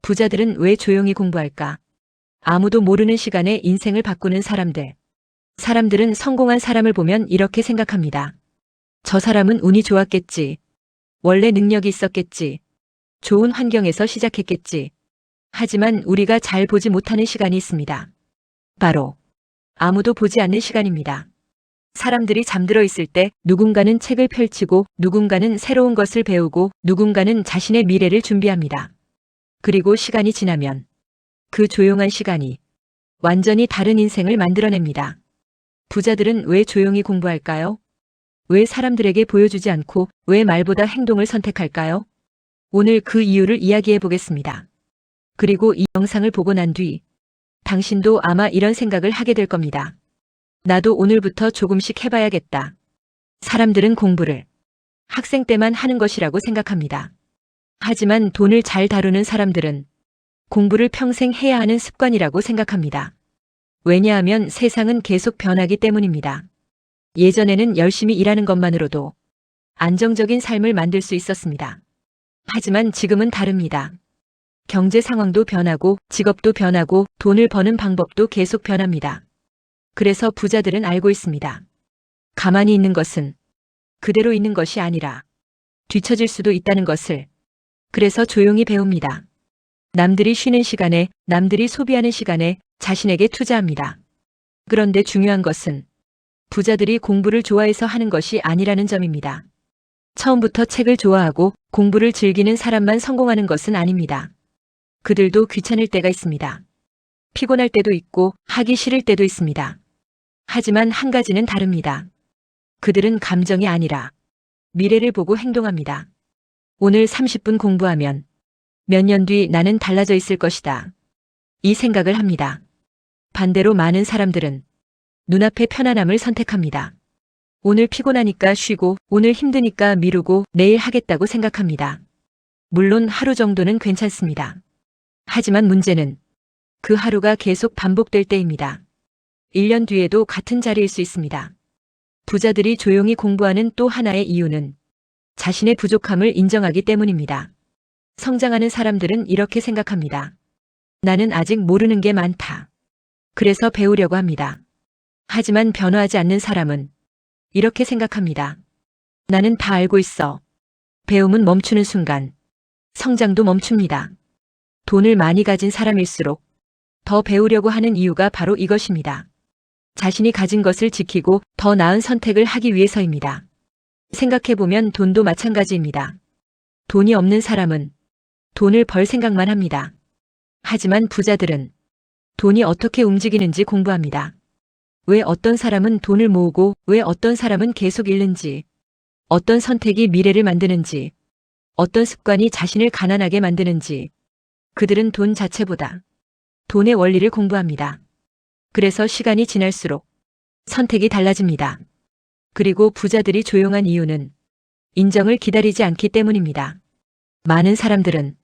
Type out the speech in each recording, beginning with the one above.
부자들은 왜 조용히 공부할까? 아무도 모르는 시간에 인생을 바꾸는 사람들. 사람들은 성공한 사람을 보면 이렇게 생각합니다. 저 사람은 운이 좋았겠지. 원래 능력이 있었겠지. 좋은 환경에서 시작했겠지. 하지만 우리가 잘 보지 못하는 시간이 있습니다. 바로 아무도 보지 않는 시간입니다. 사람들이 잠들어 있을 때 누군가는 책을 펼치고 누군가는 새로운 것을 배우고 누군가는 자신의 미래를 준비합니다. 그리고 시간이 지나면 그 조용한 시간이 완전히 다른 인생을 만들어냅니다. 부자들은 왜 조용히 공부할까요? 왜 사람들에게 보여주지 않고 왜 말보다 행동을 선택할까요? 오늘 그 이유를 이야기해 보겠습니다. 그리고 이 영상을 보고 난 뒤 당신도 아마 이런 생각을 하게 될 겁니다. 나도 오늘부터 조금씩 해봐야겠다. 사람들은 공부를 학생 때만 하는 것이라고 생각합니다. 하지만 돈을 잘 다루는 사람들은 공부를 평생 해야 하는 습관이라고 생각합니다. 왜냐하면 세상은 계속 변하기 때문입니다. 예전에는 열심히 일하는 것만으로도 안정적인 삶을 만들 수 있었습니다. 하지만 지금은 다릅니다. 경제 상황도 변하고 직업도 변하고 돈을 버는 방법도 계속 변합니다. 그래서 부자들은 알고 있습니다. 가만히 있는 것은 그대로 있는 것이 아니라 뒤처질 수도 있다는 것을. 그래서 조용히 배웁니다. 남들이 쉬는 시간에, 남들이 소비하는 시간에 자신에게 투자합니다. 그런데 중요한 것은 부자들이 공부를 좋아해서 하는 것이 아니라는 점입니다. 처음부터 책을 좋아하고 공부를 즐기는 사람만 성공하는 것은 아닙니다. 그들도 귀찮을 때가 있습니다. 피곤할 때도 있고 하기 싫을 때도 있습니다. 하지만 한 가지는 다릅니다. 그들은 감정이 아니라 미래를 보고 행동합니다. 오늘 30분 공부하면 몇 년 뒤 나는 달라져 있을 것이다. 이 생각을 합니다. 반대로 많은 사람들은 눈앞의 편안함을 선택합니다. 오늘 피곤하니까 쉬고 오늘 힘드니까 미루고 내일 하겠다고 생각합니다. 물론 하루 정도는 괜찮습니다. 하지만 문제는 그 하루가 계속 반복될 때입니다. 1년 뒤에도 같은 자리일 수 있습니다. 부자들이 조용히 공부하는 또 하나의 이유는 자신의 부족함을 인정하기 때문입니다. 성장하는 사람들은 이렇게 생각합니다. 나는 아직 모르는 게 많다. 그래서 배우려고 합니다. 하지만 변화하지 않는 사람은 이렇게 생각합니다. 나는 다 알고 있어. 배움은 멈추는 순간 성장도 멈춥니다. 돈을 많이 가진 사람일수록 더 배우려고 하는 이유가 바로 이것입니다. 자신이 가진 것을 지키고 더 나은 선택을 하기 위해서입니다. 생각해보면 돈도 마찬가지입니다. 돈이 없는 사람은 돈을 벌 생각만 합니다. 하지만 부자들은 돈이 어떻게 움직이는지 공부합니다. 왜 어떤 사람은 돈을 모으고 왜 어떤 사람은 계속 잃는지, 어떤 선택이 미래를 만드는지, 어떤 습관이 자신을 가난하게 만드는지, 그들은 돈 자체보다 돈의 원리를 공부합니다. 그래서 시간이 지날수록 선택이 달라집니다. 그리고 부자들이 조용한 이유는 인정을 기다리지 않기 때문입니다. 많은 사람들은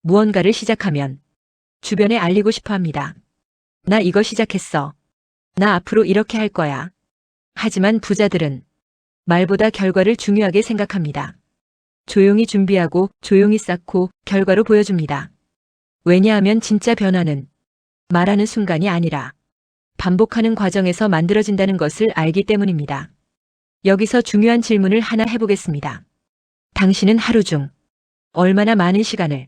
무언가를 시작하면 주변에 알리고 싶어 합니다. 나 이거 시작했어. 나 앞으로 이렇게 할 거야. 하지만 부자들은 말보다 결과를 중요하게 생각합니다. 조용히 준비하고 조용히 쌓고 결과로 보여줍니다. 왜냐하면 진짜 변화는 말하는 순간이 아니라 반복하는 과정에서 만들어진다는 것을 알기 때문입니다. 여기서 중요한 질문을 하나 해보겠습니다. 당신은 하루 중 얼마나 많은 시간을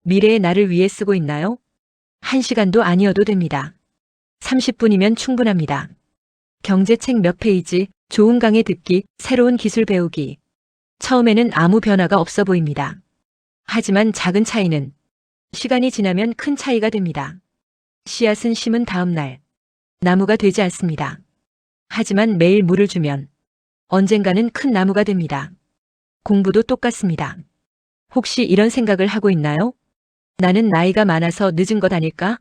미래의 나를 위해 쓰고 있나요? 1시간도 아니어도 됩니다. 30분이면 충분합니다. 경제책 몇 페이지, 좋은 강의 듣기, 새로운 기술 배우기. 처음에는 아무 변화가 없어 보입니다. 하지만 작은 차이는 시간이 지나면 큰 차이가 됩니다. 씨앗은 심은 다음 날 나무가 되지 않습니다. 하지만 매일 물을 주면 언젠가는 큰 나무가 됩니다. 공부도 똑같습니다. 혹시 이런 생각을 하고 있나요? 나는 나이가 많아서 늦은 것 아닐까?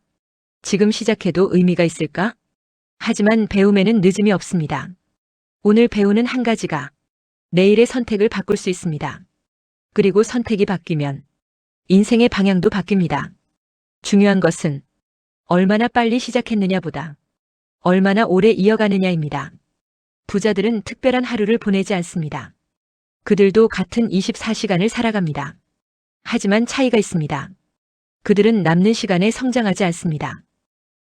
지금 시작해도 의미가 있을까? 하지만 배움에는 늦음이 없습니다. 오늘 배우는 한 가지가 내일의 선택을 바꿀 수 있습니다. 그리고 선택이 바뀌면 인생의 방향도 바뀝니다. 중요한 것은 얼마나 빨리 시작했느냐보다 얼마나 오래 이어가느냐입니다. 부자들은 특별한 하루를 보내지 않습니다. 그들도 같은 24시간을 살아갑니다. 하지만 차이가 있습니다. 그들은 남는 시간에 성장하지 않습니다.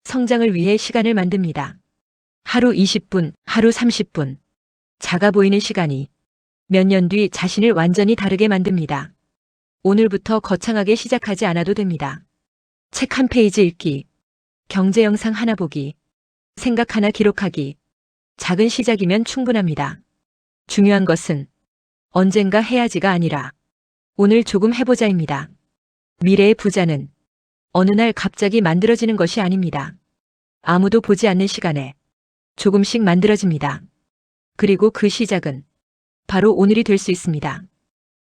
성장을 위해 시간을 만듭니다. 하루 20분, 하루 30분. 작아 보이는 시간이 몇 년 뒤 자신을 완전히 다르게 만듭니다. 오늘부터 거창하게 시작하지 않아도 됩니다. 책 한 페이지 읽기, 경제 영상 하나 보기, 생각 하나 기록하기. 작은 시작이면 충분합니다. 중요한 것은 언젠가 해야지가 아니라 오늘 조금 해보자입니다. 미래의 부자는 어느 날 갑자기 만들어지는 것이 아닙니다. 아무도 보지 않는 시간에 조금씩 만들어집니다. 그리고 그 시작은 바로 오늘이 될 수 있습니다.